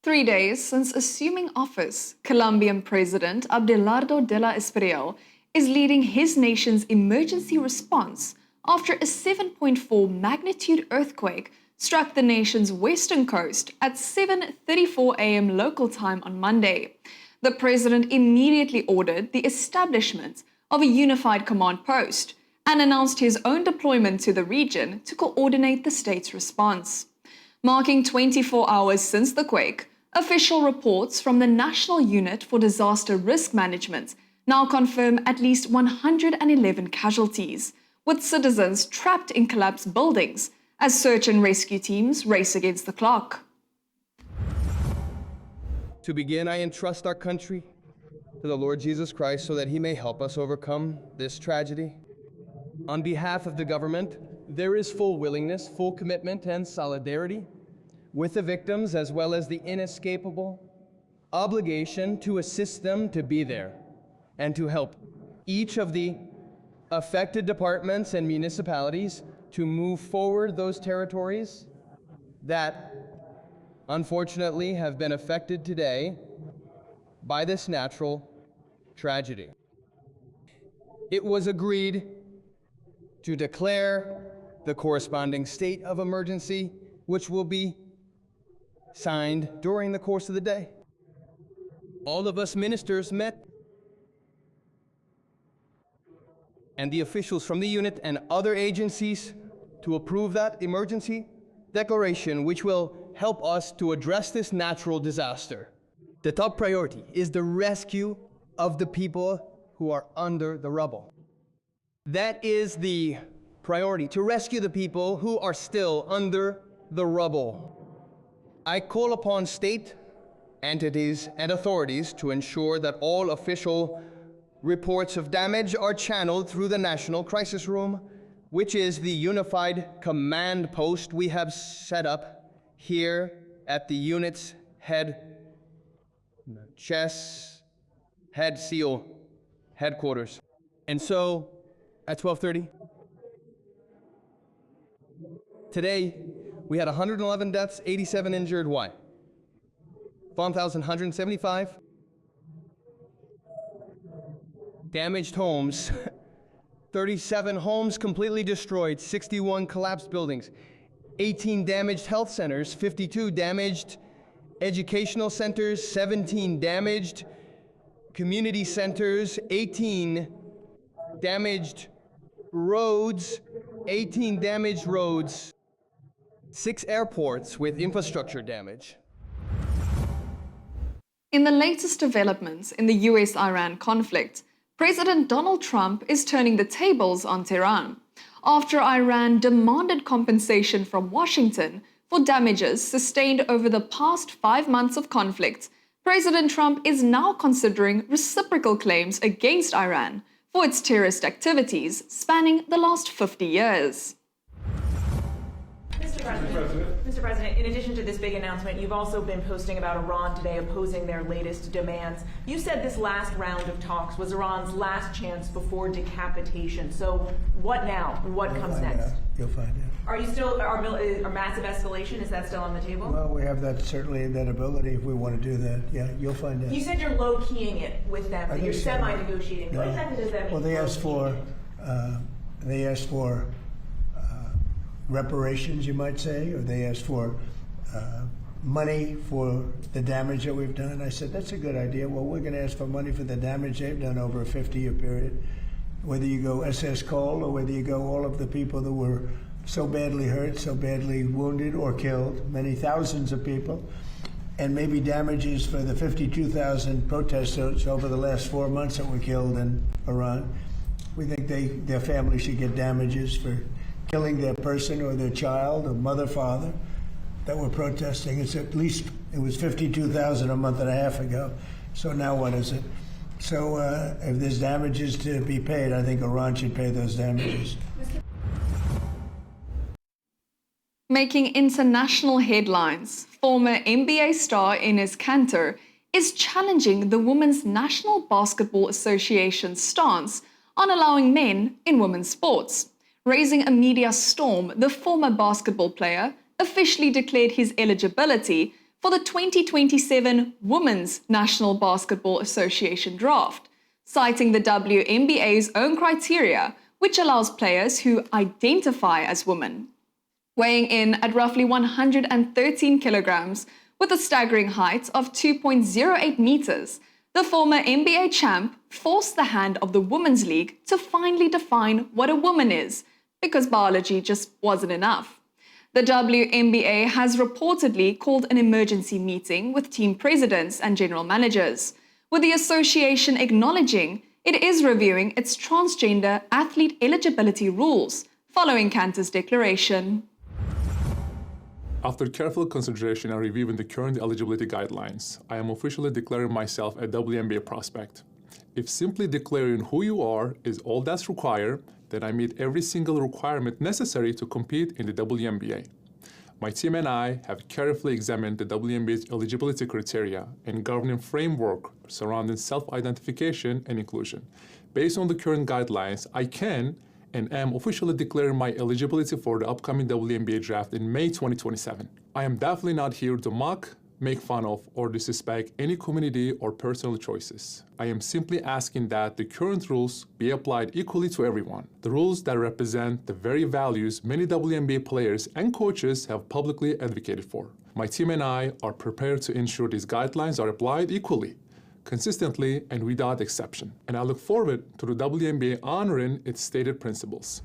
3 days since assuming office, Colombian President Abelardo de la Espriella is leading his nation's emergency response after a 7.4 magnitude earthquake struck the nation's western coast at 7:34 a.m. local time on Monday. The president immediately ordered the establishment of a unified command post and announced his own deployment to the region to coordinate the state's response. Marking 24 hours since the quake, official reports from the National Unit for Disaster Risk Management now confirm at least 111 casualties, with citizens trapped in collapsed buildings as search and rescue teams race against the clock. To begin, I entrust our country to the Lord Jesus Christ so that he may help us overcome this tragedy. On behalf of the government, there is full willingness, full commitment, and solidarity with the victims, as well as the inescapable obligation to assist them to be there and to help each of the affected departments and municipalities to move forward those territories that unfortunately have been affected today by this natural tragedy. It was agreed to declare the corresponding state of emergency, which will be signed during the course of the day. All of us ministers met, and the officials from the unit and other agencies to approve that emergency declaration, which will help us to address this natural disaster. The top priority is the rescue of the people who are under the rubble. That is the priority, to rescue the people who are still under the rubble. I call upon state entities and authorities to ensure that all official reports of damage are channeled through the National Crisis Room, which is the unified command post we have set up here at the unit's head SEAL headquarters. And so, at 12:30, today, we had 111 deaths, 87 injured. Why? 1,175 damaged homes, 37 homes completely destroyed, 61 collapsed buildings, 18 damaged health centers, 52 damaged educational centers, 17 damaged community centers, 18 damaged roads, 6 airports with infrastructure damage. In the latest developments in the US-Iran conflict, President Donald Trump is turning the tables on Tehran after Iran demanded compensation from Washington for damages sustained over the past 5 months of conflict. President Trump is now considering reciprocal claims against Iran for its terrorist activities spanning the last 50 years. Mr. President, in addition to this big announcement, you've also been posting about Iran today opposing their latest demands. You said this last round of talks was Iran's last chance before decapitation. So what now? What comes next? You'll find out. Are you still, are massive escalation, is that still on the table? Well, we have that, certainly that ability if we want to do that. Yeah, you'll find out. You said you're low-keying it with them, that you're semi-negotiating. What exactly does that mean? Well, they asked for reparations, you might say, or they asked for money for the damage that we've done. I said, that's a good idea. Well, we're going to ask for money for the damage they've done over a 50-year period. Whether you go SS Cole or whether you go all of the people that were so badly hurt, so badly wounded or killed, many thousands of people, and maybe damages for the 52,000 protesters over the last 4 months that were killed in Iran. We think their families should get damages for killing their person or their child or mother, father that were protesting. It's at least, it was 52,000 a month and a half ago. So now what is it? So if there's damages to be paid, I think Iran should pay those damages. Making international headlines, former NBA star Enes Kanter is challenging the Women's National Basketball Association's stance on allowing men in women's sports. Raising a media storm, the former basketball player officially declared his eligibility for the 2027 Women's National Basketball Association draft, citing the WNBA's own criteria, which allows players who identify as women. Weighing in at roughly 113 kilograms, with a staggering height of 2.08 meters, the former NBA champ forced the hand of the Women's League to finally define what a woman is, because biology just wasn't enough. The WNBA has reportedly called an emergency meeting with team presidents and general managers, with the association acknowledging it is reviewing its transgender athlete eligibility rules following Kanter's declaration. After careful consideration and reviewing the current eligibility guidelines, I am officially declaring myself a WNBA prospect. If simply declaring who you are is all that's required, then I meet every single requirement necessary to compete in the WNBA. My team and I have carefully examined the WNBA's eligibility criteria and governing framework surrounding self-identification and inclusion. Based on the current guidelines, I can and am officially declaring my eligibility for the upcoming WNBA draft in May 2027. I am definitely not here to mock, make fun of, or disrespect any community or personal choices. I am simply asking that the current rules be applied equally to everyone. The rules that represent the very values many WNBA players and coaches have publicly advocated for. My team and I are prepared to ensure these guidelines are applied equally, consistently, and without exception. And I look forward to the WNBA honoring its stated principles.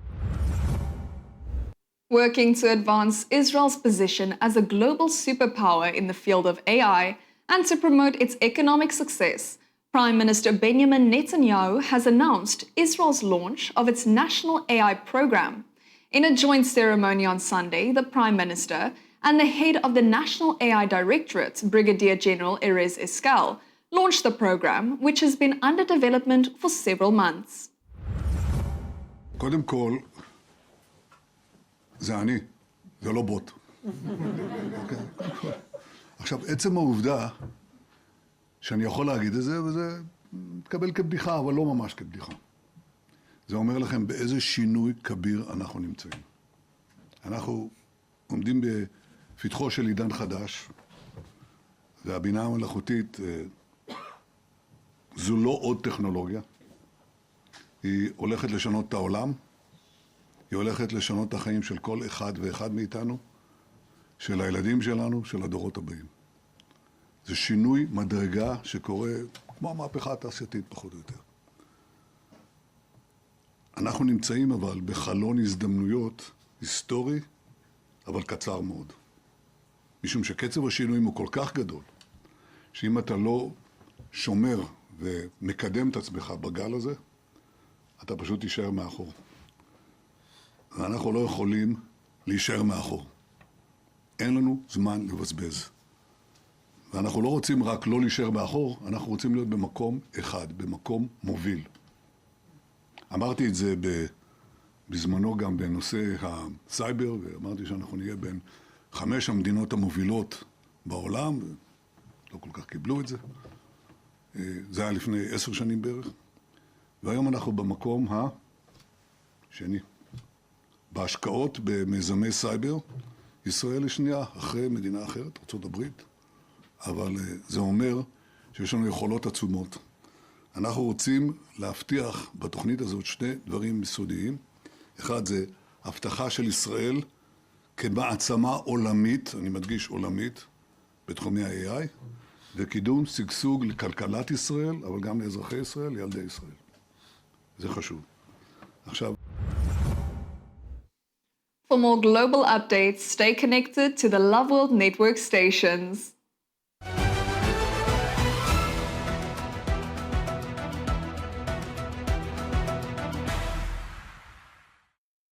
Working to advance Israel's position as a global superpower in the field of AI and to promote its economic success, Prime Minister Benjamin Netanyahu has announced Israel's launch of its national AI program. In a joint ceremony on Sunday, the Prime Minister and the head of the National AI Directorate, Brigadier General Erez Escal, launched the program, which has been under development for several months. קודם כל, זה אני, זה לא בוט. עכשיו, עצם העובדה שאני יכול להגיד את זה, וזה מתקבל כבדיחה, אבל לא ממש כבדיחה. זה אומר לכם באיזה שינוי כביר אנחנו נמצאים. אנחנו עומדים בפתחו של עידן חדש, והבינה המלאכותית זו לא עוד טכנולוגיה. היא הולכת לשנות את העולם, היא הולכת לשנות את החיים של כל אחד ואחד מאיתנו, של הילדים שלנו, של הדורות הבאים. זה שינוי מדרגה שקורה כמו המהפכה התעשייתית פחות או יותר. אנחנו נמצאים אבל בחלון הזדמנויות היסטורי, אבל קצר מאוד. משום שקצב השינויים הוא כל כך גדול, שאם אתה לא שומר ומקדם את עצמך בגל הזה, אתה פשוט תישאר מאחור. ואנחנו לא יכולים להישאר מאחור. אין לנו זמן לבזבז. ואנחנו לא רוצים רק לא להישאר מאחור, אנחנו רוצים להיות במקום אחד, במקום מוביל. אמרתי את זה בזמנו גם בנושא הסייבר, ואמרתי שאנחנו נהיה בין 5 המדינות המובילות בעולם, לא כל כך קיבלו את זה. זה היה לפני 10 שנים בערך. והיום אנחנו במקום השני. בהשקעות במיזמי סייבר, ישראל היא שנייה אחרי מדינה אחרת, ארצות הברית, אבל זה אומר שיש לנו יכולות עצומות. אנחנו רוצים להבטיח בתוכנית הזאת 2 דברים יסודיים. אחד זה הבטחה של ישראל כמעצמה עולמית, אני מדגיש עולמית, בתחומי ה-AI, וקידום שגשוג לכלכלת ישראל, אבל גם לאזרחי ישראל, לילדי ישראל. זה חשוב. עכשיו... For more global updates, stay connected to the Love World Network stations.